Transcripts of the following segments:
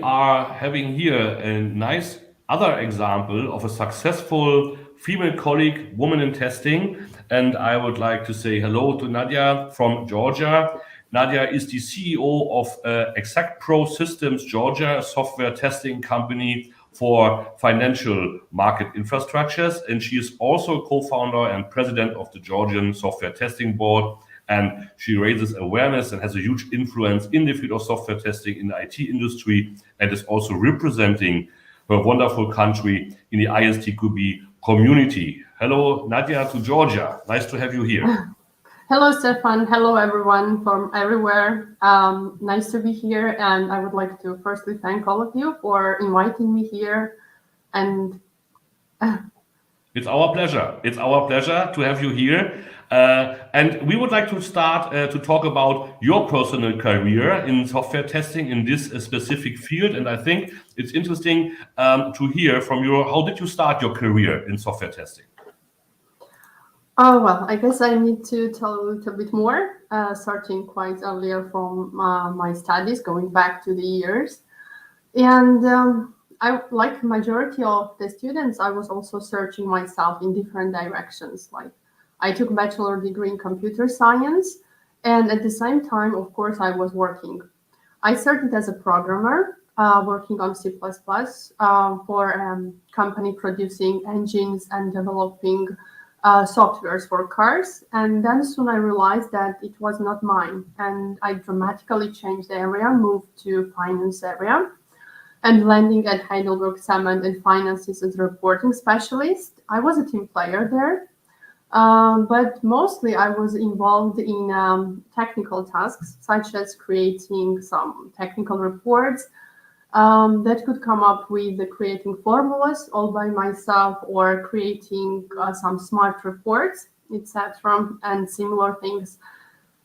are having here a nice other example of a successful female colleague, woman in testing. And I would like to say hello to Nadia from Georgia. Nadia is the CEO of Exact Pro Systems Georgia, a software testing company for financial market infrastructures. And she is also a co-founder and president of the Georgian Software Testing Board. And she raises awareness and has a huge influence in the field of software testing in the IT industry, and is also representing her wonderful country in the ISTQB community. Hello, Nadia, to Georgia. Nice to have you here. Hello, Stefan. Hello, everyone from everywhere. Nice to be here. And I would like to firstly thank all of you for inviting me here. And it's our pleasure. It's our pleasure to have you here. And we would like to start to talk about your personal career in software testing in this specific field. And I think it's interesting to hear from you, how did you start your career in software testing? Oh, well, I guess I need to tell a little bit more, starting quite earlier from my studies, going back to the years. And I, like majority of the students, I was also searching myself in different directions. Like I took a bachelor degree in computer science, and at the same time, of course, I was working. I started as a programmer, working on C++ for a company producing engines and developing softwares for cars. And then soon I realized that it was not mine. And I dramatically changed the area, moved to finance area, and landing at Heidelberg Cement and Finances as a reporting specialist. I was a team player there, but mostly I was involved in technical tasks, such as creating some technical reports, that could come up with creating formulas all by myself, or creating some smart reports, etc., and similar things.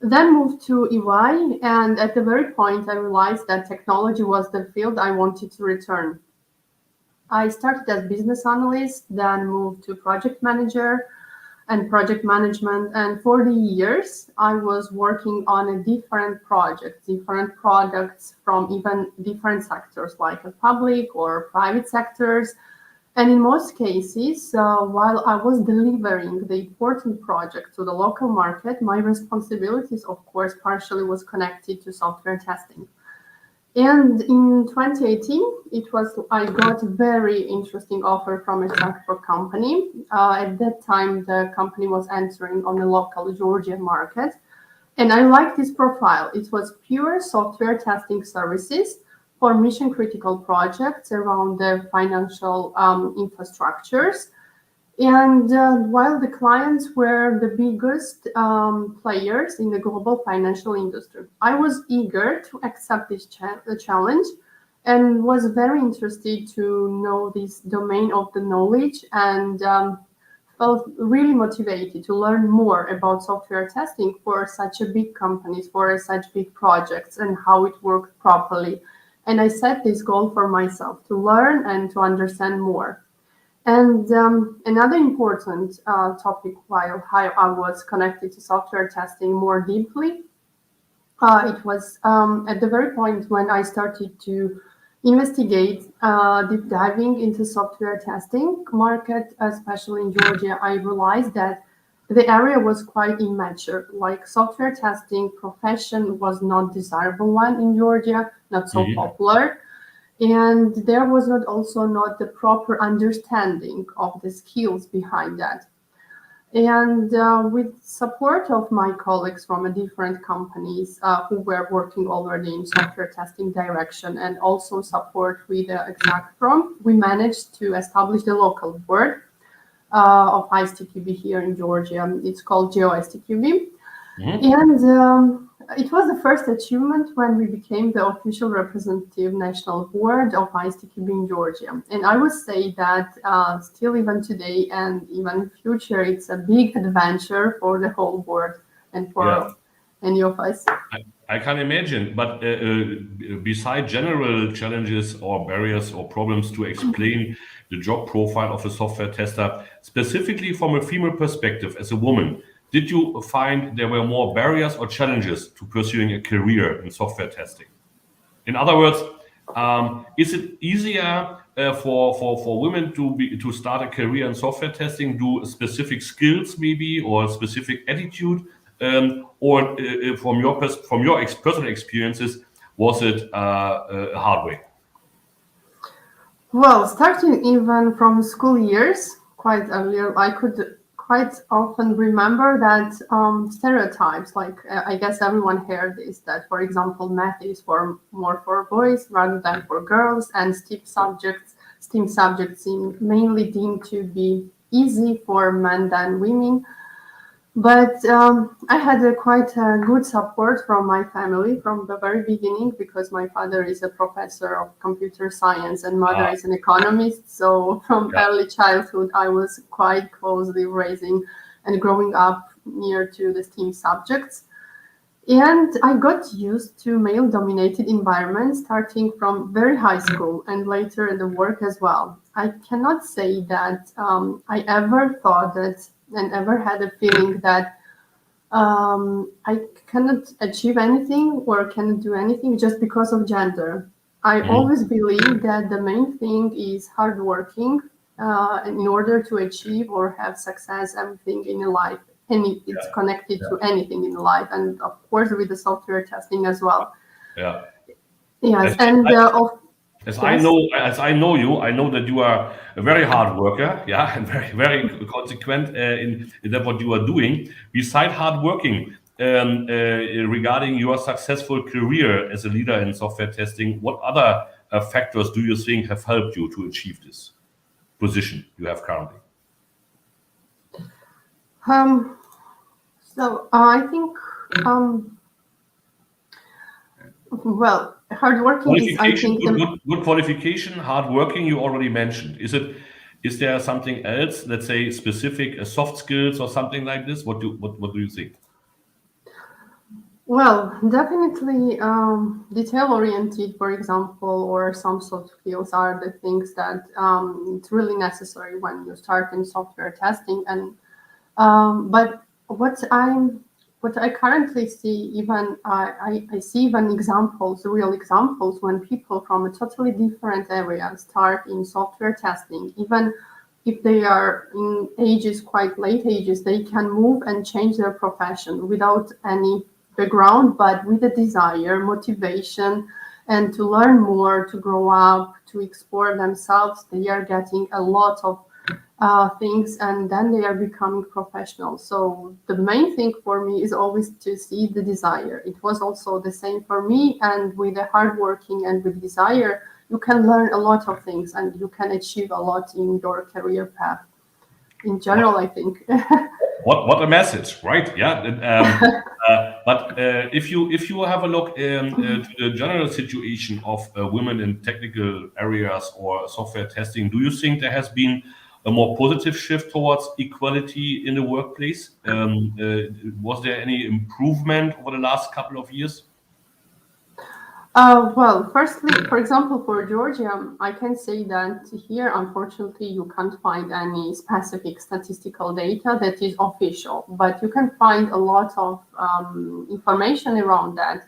Then moved to EY, and at the very point I realized that technology was the field I wanted to return. I started as business analyst, then moved to project manager and project management. And for the years, I was working on a different projects, different products from even different sectors, like a public or private sectors. And in most cases, while I was delivering the important project to the local market, my responsibilities, of course, partially was connected to software testing. And in 2018, I got a very interesting offer from a software company. At that time, the company was entering on the local Georgian market. And I liked this profile. It was pure software testing services for mission critical projects around the financial infrastructures. And while the clients were the biggest players in the global financial industry, I was eager to accept this challenge and was very interested to know this domain of the knowledge, and felt really motivated to learn more about software testing for such a big companies, for such big projects, and how it worked properly. And I set this goal for myself to learn and to understand more. And another important topic while I was connected to software testing more deeply, it was at the very point when I started to investigate deep diving into software testing market, especially in Georgia. I realized that the area was quite immature. Like software testing profession was not desirable one in Georgia, not so popular. And there was not the proper understanding of the skills behind that. And with support of my colleagues from different companies who were working already in software testing direction, and also support with Exact Pro, we managed to establish the local board of ISTQB here in Georgia. It's called GeoSTQB. And it was the first achievement when we became the official representative national board of ISTQB in Georgia. And I would say that still even today and even in future, it's a big adventure for the whole board and for any of us. I can imagine, but beside general challenges or barriers or problems to explain the job profile of a software tester, specifically from a female perspective as a woman, did you find there were more barriers or challenges to pursuing a career in software testing? In other words, Is it easier for women to start a career in software testing, do specific skills maybe or a specific attitude, or from your personal experiences, was it a hard way? Well, starting even from school years, quite earlier, I could quite often remember that stereotypes, like I guess everyone heard this, that for example, math is for more for boys rather than for girls, and STEAM subjects seem mainly deemed to be easy for men than women. But I had a quite good support from my family from the very beginning because my father is a professor of computer science and mother Uh, is an economist. So from yeah. early childhood, I was quite closely raising and growing up near to the STEAM subjects. And I got used to male-dominated environments starting from very high school and later in the work as well. I cannot say that I ever thought that and ever had a feeling that I cannot achieve anything or cannot do anything just because of gender. I Mhm. always believe that the main thing is hard working in order to achieve or have success, everything in life. It's connected Yeah. to anything in life, and of course with the software testing as well. Yeah. Yes, As, and of yes. as I know you, I know that you are a very hard worker, yeah, and very consequent in that what you are doing. Beside hard working, regarding your successful career as a leader in software testing, what other factors do you think have helped you to achieve this position you have currently? Um, so I think um, well, hard working is I Qualification, think the good qualification, hard working, you already mentioned. Is there something else, let's say specific soft skills or something like this? What do you think? well, definitely detail-oriented, for example, or some soft skills are the things that it's really necessary when you start in software testing. And but what I currently see, even I see even examples, real examples, when people from a totally different area start in software testing, even if they are in ages, quite late ages, they can move and change their profession without any background, but with a desire, motivation, and to learn more, to grow up, to explore themselves. They are getting a lot of things and then they are becoming professional. So the main thing for me is always to see the desire. It was also the same for me, and with the hard working and with desire, you can learn a lot of things and you can achieve a lot in your career path. In general, I think. What a message, right? Yeah. But if you have a look to the general situation of women in technical areas or software testing, do you think there has been a more positive shift towards equality in the workplace? Was there any improvement over the last couple of years? Well, firstly, for example, for Georgia, I can say that here, unfortunately, you can't find any specific statistical data that is official, but you can find a lot of information around that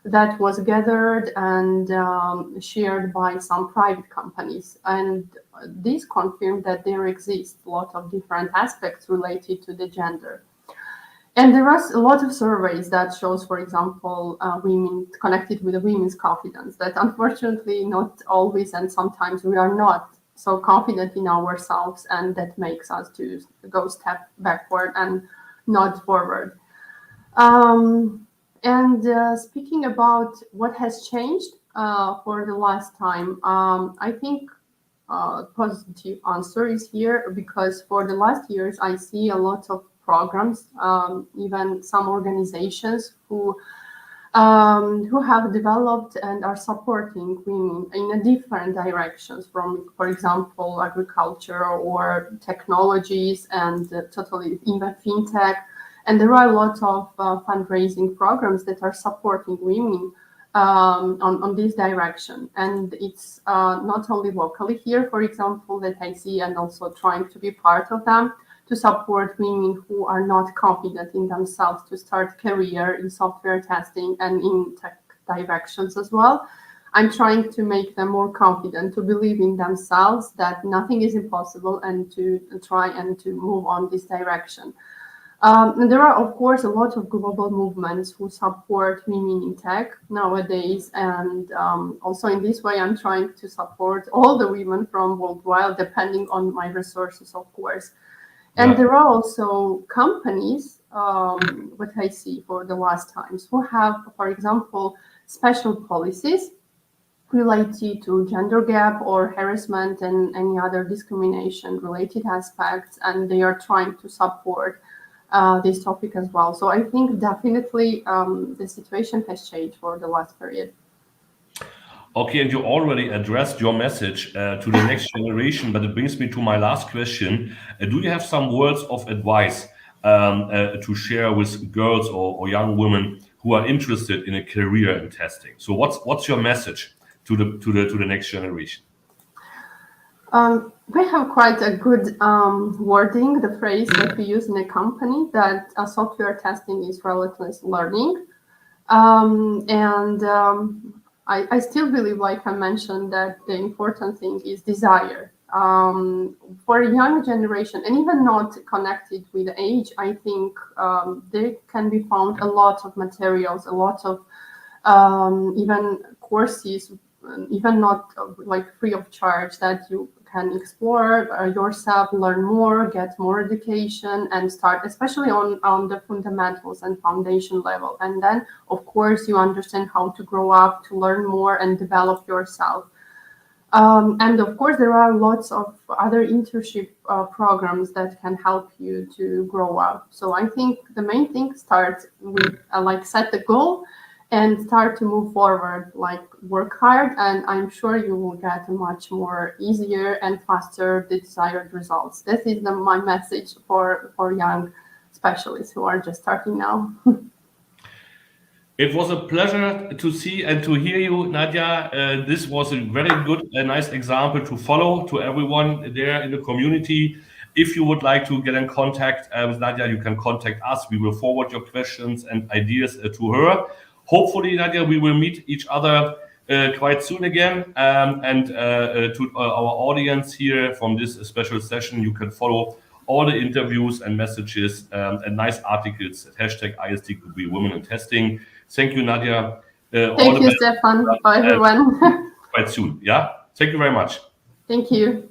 that was gathered and shared by some private companies. And these confirm that there exist a lot of different aspects related to the gender. And there are a lot of surveys that shows, for example, women connected with the women's confidence that unfortunately not always and sometimes we are not so confident in ourselves, and that makes us to go step backward and not forward. And speaking about what has changed for the last time, I think positive answer is here because for the last years I see a lot of programs, even some organizations who have developed and are supporting women in a different directions from, for example, agriculture or technologies and totally even fintech. And there are a lot of fundraising programs that are supporting women on this direction. And it's not only locally here, for example, that I see and also trying to be part of them to support women who are not confident in themselves to start career in software testing and in tech directions as well. I'm trying to make them more confident, to believe in themselves, that nothing is impossible, and to try and to move on this direction. And there are, of course, a lot of global movements who support women in tech nowadays. And also in this way, I'm trying to support all the women from worldwide, depending on my resources, of course. And there are also companies, what I see for the last times, who have, for example, special policies related to gender gap or harassment and any other discrimination related aspects, and they are trying to support this topic as well. So I think definitely the situation has changed for the last period. Okay, and you already addressed your message to the next generation, but it brings me to my last question. Do you have some words of advice to share with girls or young women who are interested in a career in testing? So what's your message to the next generation? We have quite a good wording, the phrase that we use in a company, that software testing is relentless learning. I still believe, like I mentioned, that the important thing is desire. For a young generation, and even not connected with age, I think there can be found a lot of materials, a lot of even courses, even not like free of charge, that you can explore yourself, learn more, get more education, and start, especially on the fundamentals and foundation level. And then, of course, you understand how to grow up, to learn more and develop yourself. And of course, there are lots of other internship programs that can help you to grow up. So I think the main thing starts with like set the goal and start to move forward, like work hard, and I'm sure you will get much more easier and faster the desired results. This is my message for young specialists who are just starting now. It was a pleasure to see and to hear you, Nadia. This was a very good, nice example to follow to everyone there in the community. If you would like to get in contact with Nadia, you can contact us. We will forward your questions and ideas to her. Hopefully, Nadia, we will meet each other quite soon again. To our audience here from this special session, you can follow all the interviews and messages and nice articles at #ISTQB Women in Testing. Thank you, Nadia. Thank you, Stefan. Bye, everyone. Quite soon. Yeah. Thank you very much. Thank you.